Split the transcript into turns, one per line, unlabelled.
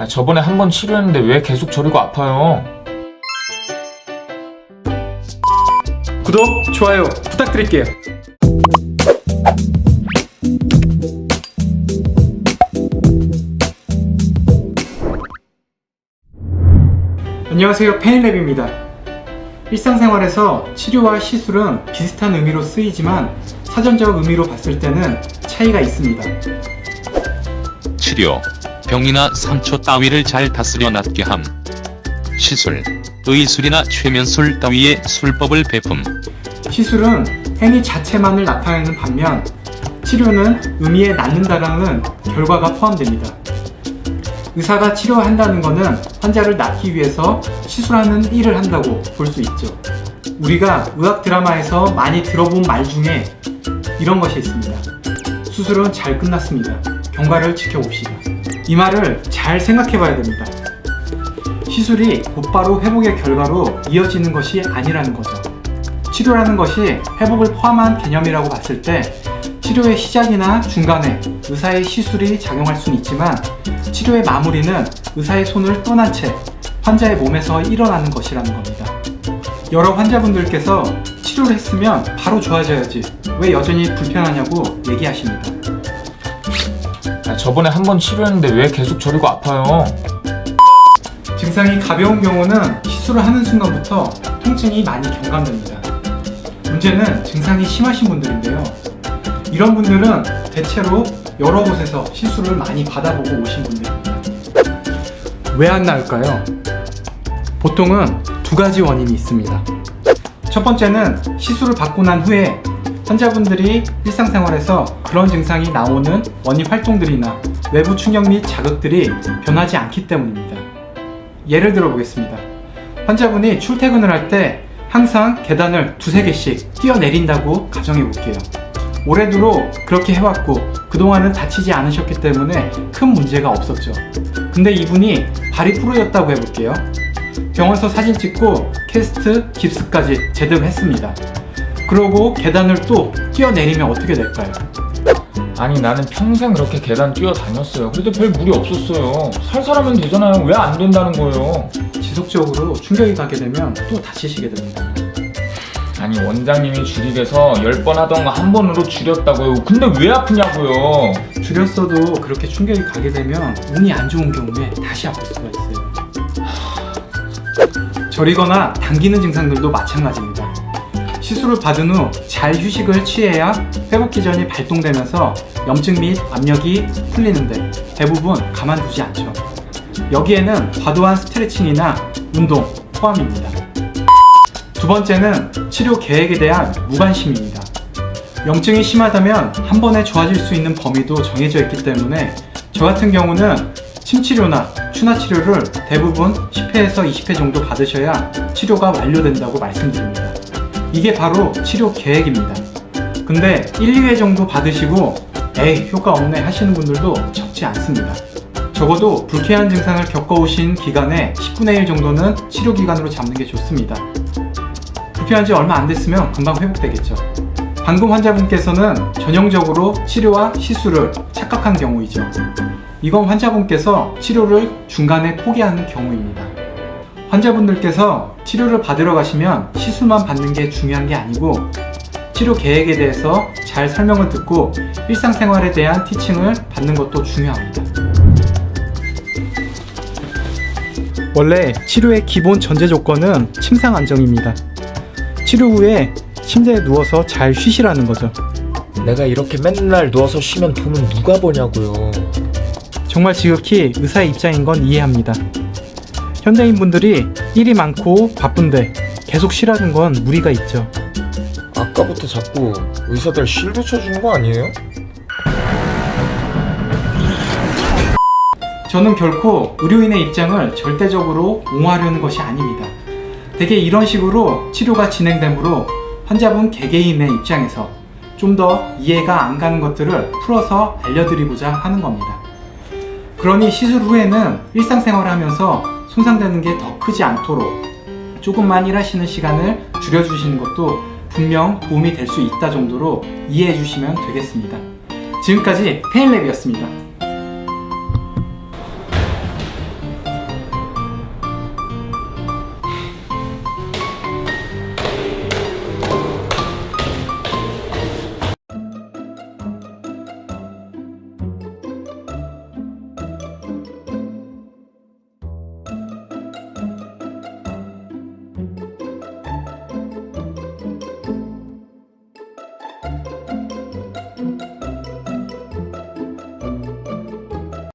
저번에 한 번 치료했는데 왜 계속 저리고 아파요?
구독, 좋아요 부탁드릴게요. 안녕하세요, 페인랩입니다. 일상생활에서 치료와 시술은 비슷한 의미로 쓰이지만 사전적 의미로 봤을 때는 차이가 있습니다.
치료, 병이나 상처 따위를 잘 다스려 낫게 함. 시술, 의술이나 최면술 따위의 술법을 베품.
시술은 행위 자체만을 나타내는 반면 치료는 의미에 낫는다라는 결과가 포함됩니다. 의사가 치료한다는 것은 환자를 낫기 위해서 시술하는 일을 한다고 볼 수 있죠. 우리가 의학 드라마에서 많이 들어본 말 중에 이런 것이 있습니다. 수술은 잘 끝났습니다. 경과를 지켜봅시다. 이 말을 잘 생각해 봐야 됩니다. 시술이 곧바로 회복의 결과로 이어지는 것이 아니라는 거죠. 치료라는 것이 회복을 포함한 개념이라고 봤을 때 치료의 시작이나 중간에 의사의 시술이 작용할 수는 있지만 치료의 마무리는 의사의 손을 떠난 채 환자의 몸에서 일어나는 것이라는 겁니다. 여러 환자분들께서 치료를 했으면 바로 좋아져야지 왜 여전히 불편하냐고 얘기하십니다.
저번에 한 번 치료했는데 왜 계속 저리고 아파요?
증상이 가벼운 경우는 시술을 하는 순간부터 통증이 많이 경감됩니다. 문제는 증상이 심하신 분들인데요. 이런 분들은 대체로 여러 곳에서 시술을 많이 받아보고 오신 분들입니다. 왜 안 나을까요? 보통은 두 가지 원인이 있습니다. 첫 번째는 시술을 받고 난 후에 환자분들이 일상생활에서 그런 증상이 나오는 원인 활동들이나 외부 충격 및 자극들이 변하지 않기 때문입니다. 예를 들어 보겠습니다. 환자분이 출퇴근을 할 때 항상 계단을 두세 개씩 뛰어내린다고 가정해 볼게요. 올해도록 그렇게 해왔고 그동안은 다치지 않으셨기 때문에 큰 문제가 없었죠. 근데 이분이 발이 부러졌다고 해볼게요. 병원에서 사진 찍고 캐스트, 깁스까지 제대로 그러고 계단을 또 뛰어내리면 어떻게 될까요?
아니 나는 평생 그렇게 계단 뛰어다녔어요. 그래도 별 무리 없었어요. 살살하면 되잖아요. 왜 안 된다는 거예요?
지속적으로 충격이 가게 되면 또 다치시게 됩니다.
아니 원장님이 줄이래서 10번 하던 거 한 번으로 줄였다고요. 근데 왜 아프냐고요?
줄였어도 그렇게 충격이 가게 되면 운이 안 좋은 경우에 다시 아플 수가 있어요. 저리거나 당기는 증상들도 마찬가지입니다. 시술을 받은 후 잘 휴식을 취해야 회복 기전이 발동되면서 염증 및 압력이 풀리는데 대부분 가만두지 않죠. 여기에는 과도한 스트레칭이나 운동 포함입니다. 두 번째는 치료 계획에 대한 무관심입니다. 염증이 심하다면 한 번에 좋아질 수 있는 범위도 정해져 있기 때문에 저 같은 경우는 침치료나 추나치료를 대부분 10회에서 20회 정도 받으셔야 치료가 완료된다고 말씀드립니다. 이게 바로 치료 계획입니다. 근데 1, 2회 정도 받으시고 에이 효과 없네 하시는 분들도 적지 않습니다. 적어도 불쾌한 증상을 겪어오신 기간에 10분의 1 정도는 치료 기간으로 잡는 게 좋습니다. 불쾌한 지 얼마 안 됐으면 금방 회복되겠죠. 방금 환자분께서는 전형적으로 치료와 시술을 착각한 경우이죠. 이건 환자분께서 치료를 중간에 포기하는 경우입니다. 환자분들께서 치료를 받으러 가시면 시술만 받는 게 중요한 게 아니고 치료 계획에 대해서 잘 설명을 듣고 일상생활에 대한 티칭을 받는 것도 중요합니다. 원래 치료의 기본 전제 조건은 침상 안정입니다. 치료 후에 침대에 누워서 잘 쉬시라는 거죠.
내가 이렇게 맨날 누워서 쉬면 돈은 누가 버냐고요.
정말 지극히 의사의 입장인 건 이해합니다. 현대인분들이 일이 많고 바쁜데 계속 쉬라는 건 무리가 있죠.
아까부터 자꾸 의사들 실드 쳐주는 거 아니에요?
저는 결코 의료인의 입장을 절대적으로 옹호하려는 것이 아닙니다. 대개 이런 식으로 치료가 진행되므로 환자분 개개인의 입장에서 좀 더 이해가 안 가는 것들을 풀어서 알려드리고자 하는 겁니다. 그러니 시술 후에는 일상생활을 하면서 손상되는 게 더 크지 않도록 조금만 일하시는 시간을 줄여주시는 것도 분명 도움이 될 수 있다 정도로 이해해 주시면 되겠습니다. 지금까지 페인랩이었습니다.